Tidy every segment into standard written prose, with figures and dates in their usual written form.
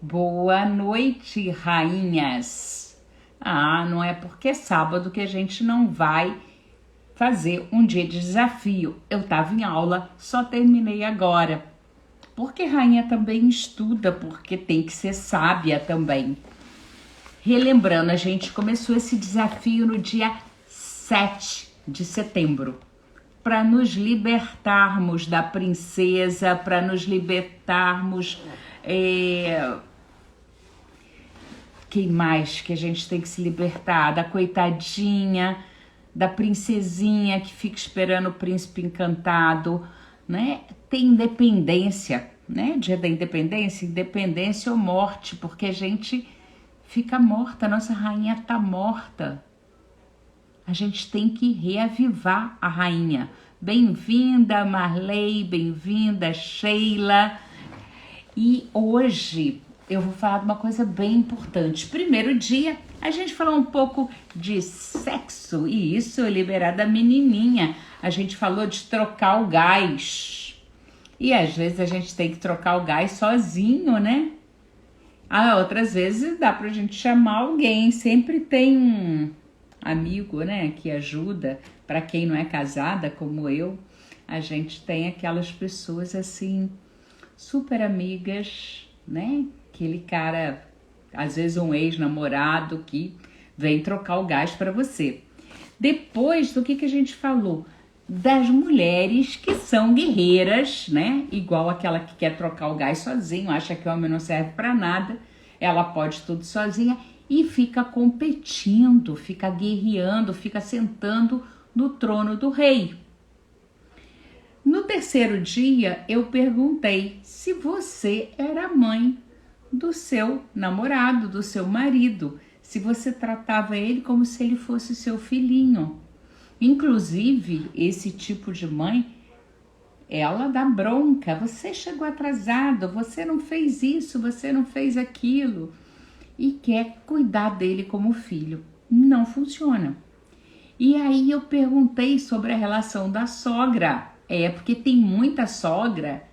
Boa noite, rainhas. Não é porque é sábado que a gente não vai fazer um dia de desafio. Eu estava em aula, só terminei agora. Porque rainha também estuda, porque tem que ser sábia também. Relembrando, a gente começou esse desafio no dia 7 de setembro. Para nos libertarmos da princesa, para nos libertarmos... Quem mais que a gente tem que se libertar? Da coitadinha, da princesinha que fica esperando o príncipe encantado, né? Tem independência, né? Dia da independência, independência ou morte, porque a gente fica morta, nossa rainha tá morta. A gente tem que reavivar a rainha. Bem-vinda, Marley, bem-vinda, Sheila. E hoje eu vou falar de uma coisa bem importante. Primeiro dia, a gente falou um pouco de sexo, e isso liberar da menininha. A gente falou de trocar o gás. E às vezes a gente tem que trocar o gás sozinho, né? Outras vezes dá pra gente chamar alguém. Sempre tem um amigo, né, que ajuda. Para quem não é casada, como eu, a gente tem aquelas pessoas assim, super amigas, né? Aquele cara, às vezes um ex-namorado que vem trocar o gás para você. Depois do que a gente falou? Das mulheres que são guerreiras, né? Igual aquela que quer trocar o gás sozinho, acha que o homem não serve para nada, ela pode tudo sozinha e fica competindo, fica guerreando, fica sentando no trono do rei. No terceiro dia, eu perguntei se você era mãe do seu namorado, do seu marido, se você tratava ele como se ele fosse seu filhinho. Inclusive, esse tipo de mãe, ela dá bronca. Você chegou atrasado, você não fez isso, você não fez aquilo. E quer cuidar dele como filho. Não funciona. E aí eu perguntei sobre a relação da sogra. Porque tem muita sogra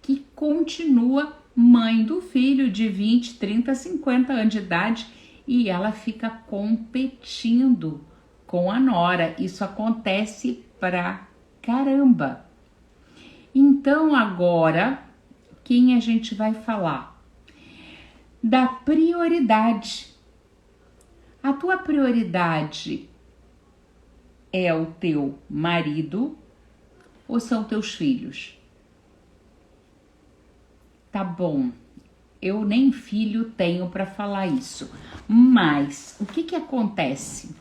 que continua mãe do filho de 20, 30, 50 anos de idade e ela fica competindo com a nora. Isso acontece pra caramba. Então agora, quem a gente vai falar? Da prioridade. A tua prioridade é o teu marido ou são teus filhos? Tá bom, eu nem filho tenho para falar isso, mas o que acontece?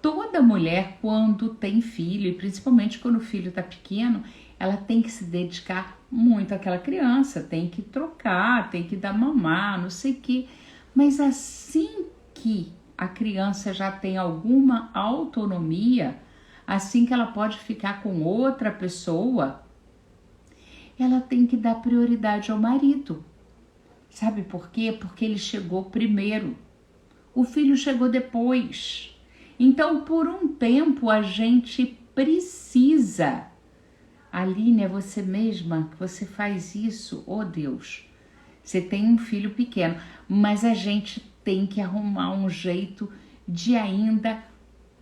Toda mulher, quando tem filho, e principalmente quando o filho tá pequeno, ela tem que se dedicar muito àquela criança, tem que trocar, tem que dar mamar, não sei o quê. Mas assim que a criança já tem alguma autonomia, assim que ela pode ficar com outra pessoa, ela tem que dar prioridade ao marido. Sabe por quê? Porque ele chegou primeiro. O filho chegou depois. Então, por um tempo, a gente precisa. Aline, é você mesma que você faz isso? Oh, Deus. Você tem um filho pequeno, mas a gente tem que arrumar um jeito de ainda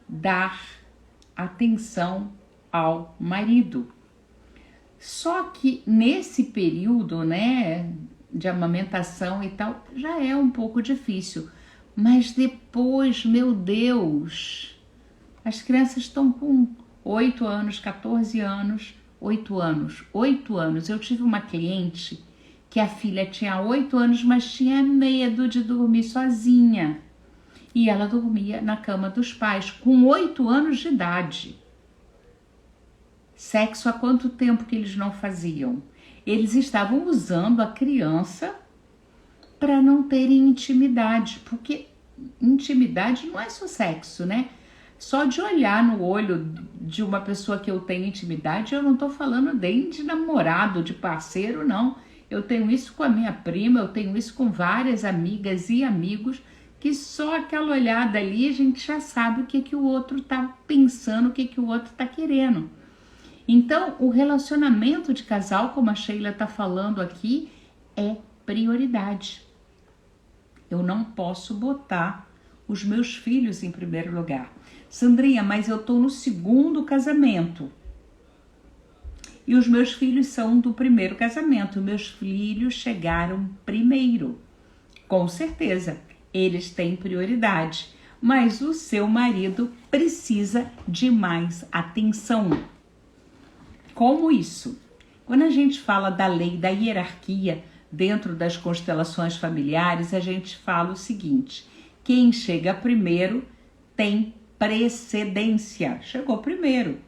dar atenção ao marido. Só que nesse período, né, de amamentação e tal, já é um pouco difícil. Mas depois, meu Deus, as crianças estão com 8 anos, 14 anos, 8 anos, 8 anos. Eu tive uma cliente que a filha tinha 8 anos, mas tinha medo de dormir sozinha. E ela dormia na cama dos pais, com 8 anos de idade. Sexo há quanto tempo que eles não faziam? Eles estavam usando a criança para não terem intimidade, porque intimidade não é só sexo, né? Só de olhar no olho de uma pessoa que eu tenho intimidade, eu não tô falando nem de namorado, de parceiro, não. Eu tenho isso com a minha prima, eu tenho isso com várias amigas e amigos, que só aquela olhada ali a gente já sabe o que o outro tá pensando, o que o outro tá querendo. Então, o relacionamento de casal, como a Sheila tá falando aqui, é prioridade. Eu não posso botar os meus filhos em primeiro lugar. Sandrinha, mas eu estou no segundo casamento. E os meus filhos são do primeiro casamento. Meus filhos chegaram primeiro. Com certeza, eles têm prioridade. Mas o seu marido precisa de mais atenção. Como isso? Quando a gente fala da lei da hierarquia dentro das constelações familiares, a gente fala o seguinte: quem chega primeiro tem precedência. Chegou primeiro.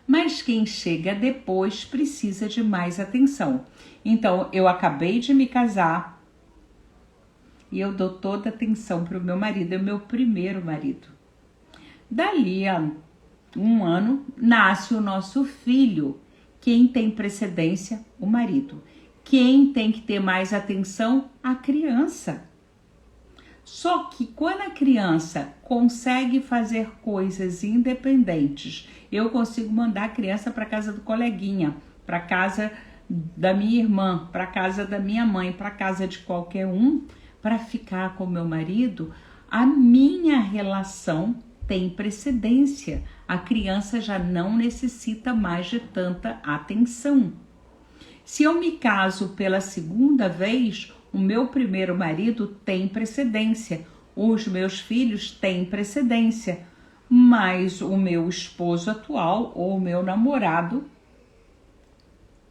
Mas quem chega depois precisa de mais atenção. Então, eu acabei de me casar e eu dou toda a atenção para o meu marido, é o meu primeiro marido. Dali a um ano, nasce o nosso filho. Quem tem precedência? O marido. Quem tem que ter mais atenção? A criança. Só que quando a criança consegue fazer coisas independentes, eu consigo mandar a criança para casa do coleguinha, para casa da minha irmã, para casa da minha mãe, para casa de qualquer um, para ficar com meu marido, a minha relação tem precedência. A criança já não necessita mais de tanta atenção. Se eu me caso pela segunda vez, o meu primeiro marido tem precedência, os meus filhos têm precedência, mas o meu esposo atual ou o meu namorado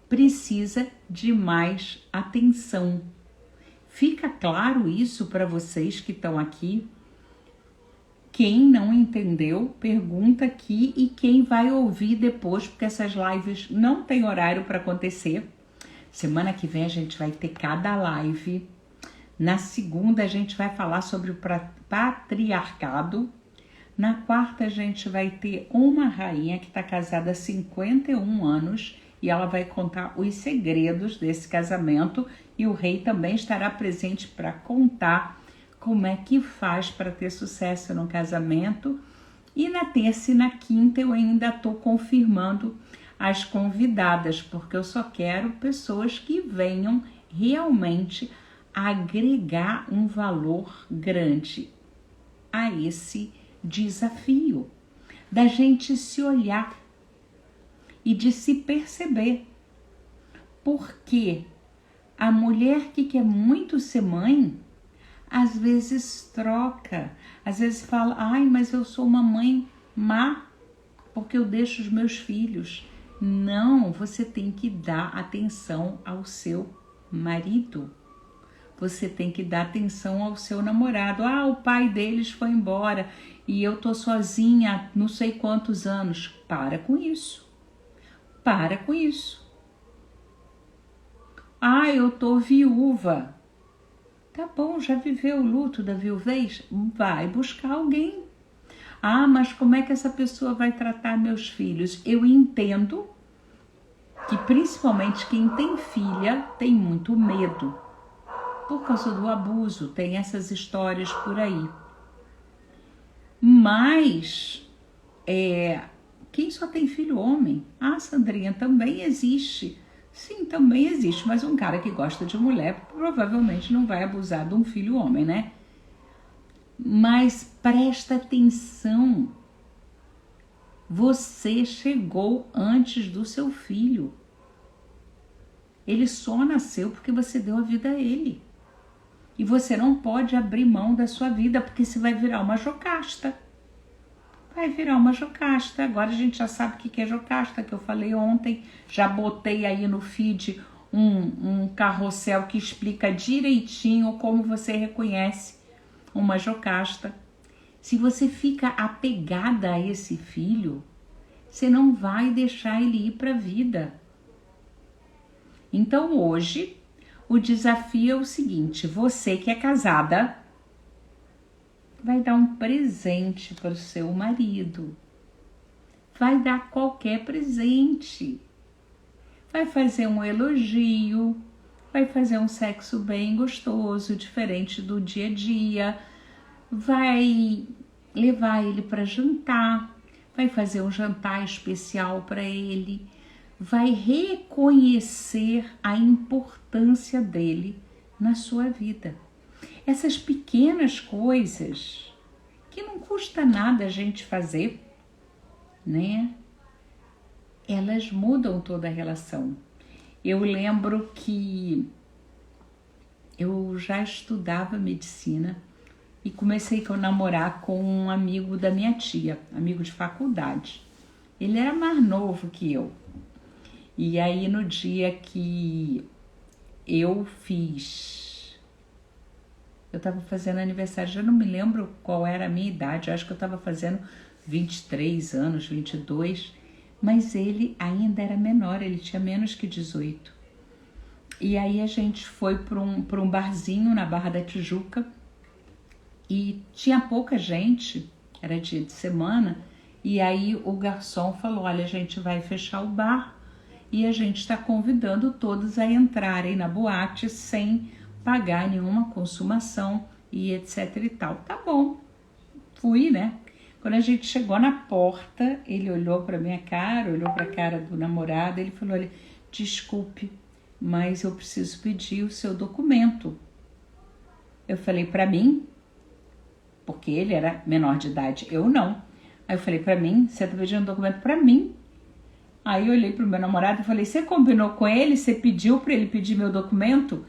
precisa de mais atenção. Fica claro isso para vocês que estão aqui? Quem não entendeu, pergunta aqui, e quem vai ouvir depois, porque essas lives não tem horário para acontecer. Semana que vem a gente vai ter cada live. Na segunda a gente vai falar sobre o patriarcado. Na quarta a gente vai ter uma rainha que está casada há 51 anos e ela vai contar os segredos desse casamento, e o rei também estará presente para contar como é que faz para ter sucesso no casamento. E na terça e na quinta eu ainda estou confirmando as convidadas, porque eu só quero pessoas que venham realmente agregar um valor grande a esse desafio, da gente se olhar e de se perceber. Porque a mulher que quer muito ser mãe, às vezes troca, às vezes fala, ai, mas eu sou uma mãe má, porque eu deixo os meus filhos. Não, você tem que dar atenção ao seu marido. Você tem que dar atenção ao seu namorado. Ah, o pai deles foi embora e eu tô sozinha há não sei quantos anos. Para com isso. Para com isso. Ah, eu tô viúva. Tá bom, já viveu o luto da viuvez? Vai buscar alguém. Ah, mas como é que essa pessoa vai tratar meus filhos? Eu entendo que principalmente quem tem filha tem muito medo por causa do abuso, tem essas histórias por aí. Mas, quem só tem filho homem? Ah, Sandrinha, também existe. Sim, também existe, mas um cara que gosta de mulher provavelmente não vai abusar de um filho homem, né? Mas presta atenção, você chegou antes do seu filho. Ele só nasceu porque você deu a vida a ele. E você não pode abrir mão da sua vida, porque você vai virar uma jocasta. Vai virar uma jocasta. Agora a gente já sabe o que é jocasta, que eu falei ontem. Já botei aí no feed um carrossel que explica direitinho como você reconhece uma jocasta. Se você fica apegada a esse filho, você não vai deixar ele ir para a vida. Então hoje o desafio é o seguinte: você que é casada vai dar um presente para o seu marido. Vai dar qualquer presente. Vai fazer um elogio, vai fazer um sexo bem gostoso, diferente do dia a dia. Vai levar ele para jantar, vai fazer um jantar especial para ele, vai reconhecer a importância dele na sua vida. Essas pequenas coisas que não custa nada a gente fazer, né? Elas mudam toda a relação. Eu lembro que eu já estudava medicina e comecei a namorar com um amigo da minha tia, amigo de faculdade. Ele era mais novo que eu. E aí no dia que eu estava fazendo aniversário, já não me lembro qual era a minha idade, eu acho que eu estava fazendo 23 anos, 22, mas ele ainda era menor, ele tinha menos que 18. E aí a gente foi para um barzinho na Barra da Tijuca e tinha pouca gente, era dia de semana, e aí o garçom falou, olha, a gente vai fechar o bar e a gente está convidando todos a entrarem na boate sem pagar nenhuma consumação e etc e tal. Tá bom, fui, né? Quando a gente chegou na porta, ele olhou para minha cara, olhou para a cara do namorado, ele falou, olha, desculpe, mas eu preciso pedir o seu documento. Eu falei, para mim? Porque ele era menor de idade, eu não. Aí eu falei, para mim? Você tá pedindo um documento para mim? Aí eu olhei pro meu namorado e falei, você combinou com ele? Você pediu para ele pedir meu documento?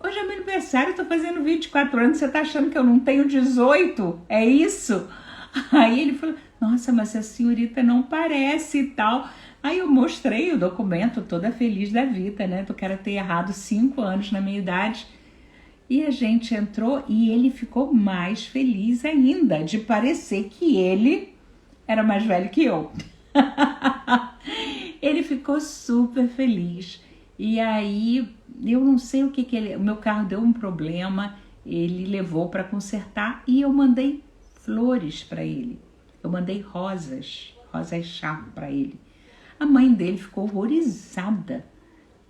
Hoje é meu aniversário, eu tô fazendo 24 anos, você tá achando que eu não tenho 18? É isso? Aí ele falou, nossa, mas a senhorita não parece e tal. Aí eu mostrei o documento, toda feliz da vida, né? Do cara ter errado 5 anos na minha idade. E a gente entrou e ele ficou mais feliz ainda, de parecer que ele era mais velho que eu. Ele ficou super feliz. E aí, eu não sei o que ele... O meu carro deu um problema, ele levou para consertar e eu mandei flores para ele. Eu mandei rosas chá para ele. A mãe dele ficou horrorizada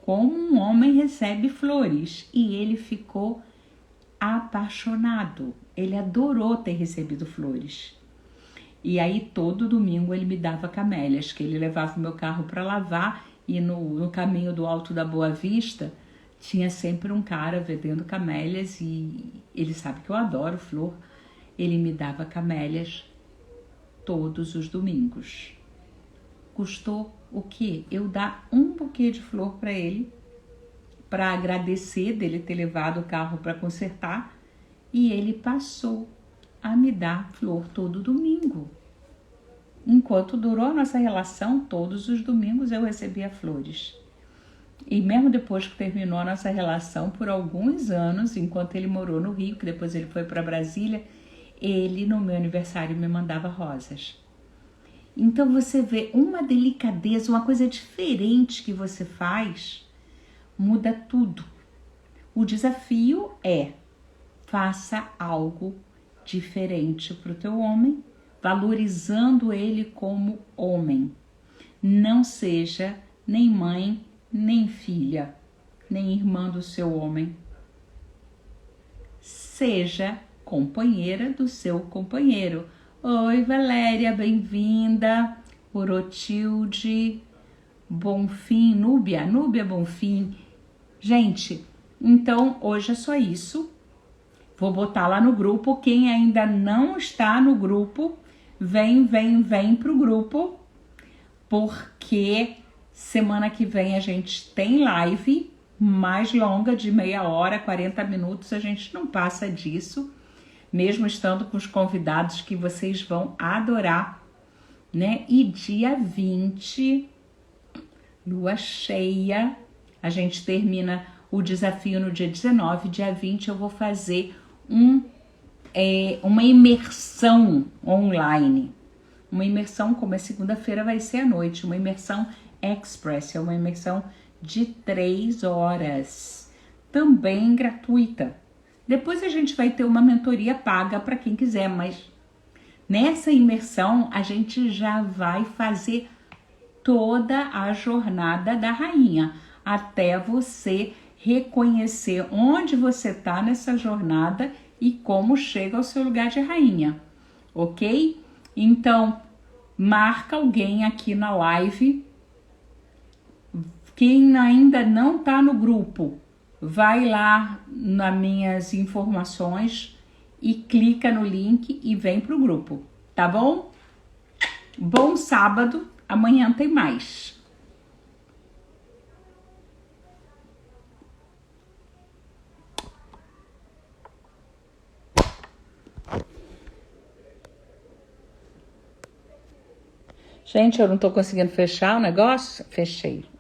como um homem recebe flores e ele ficou apaixonado. Ele adorou ter recebido flores. E aí todo domingo ele me dava camélias, que ele levava o meu carro para lavar e no caminho do Alto da Boa Vista tinha sempre um cara vendendo camélias e ele sabe que eu adoro flor. Ele me dava camélias todos os domingos. Custou o quê? Eu dar um buquê de flor para ele, para agradecer dele ter levado o carro para consertar, e ele passou a me dar flor todo domingo. Enquanto durou a nossa relação, todos os domingos eu recebia flores. E mesmo depois que terminou a nossa relação, por alguns anos, enquanto ele morou no Rio, que depois ele foi para Brasília, ele no meu aniversário me mandava rosas. Então você vê uma delicadeza, uma coisa diferente que você faz, muda tudo. O desafio é, faça algo diferente para o teu homem, valorizando ele como homem. Não seja nem mãe, nem filha, nem irmã do seu homem. Seja companheira do seu companheiro. Oi, Valéria, bem-vinda. Orotilde, Bonfim, Núbia Bonfim. Gente, então hoje é só isso. Vou botar lá no grupo. Quem ainda não está no grupo, vem pro grupo, porque semana que vem a gente tem live mais longa, de meia hora, 40 minutos. A gente não passa disso, mesmo estando com os convidados que vocês vão adorar, né? E dia 20, lua cheia, a gente termina o desafio no dia 19, dia 20 eu vou fazer uma imersão online. Uma imersão, como é segunda-feira, vai ser à noite, uma imersão express, é uma imersão de 3 horas, também gratuita. Depois a gente vai ter uma mentoria paga para quem quiser, mas nessa imersão a gente já vai fazer toda a jornada da rainha, até você reconhecer onde você está nessa jornada e como chega ao seu lugar de rainha, ok? Então, marca alguém aqui na live. Quem ainda não está no grupo, vai lá nas minhas informações e clica no link e vem pro grupo, tá bom? Bom sábado, amanhã tem mais. Gente, eu não tô conseguindo fechar o negócio? Fechei.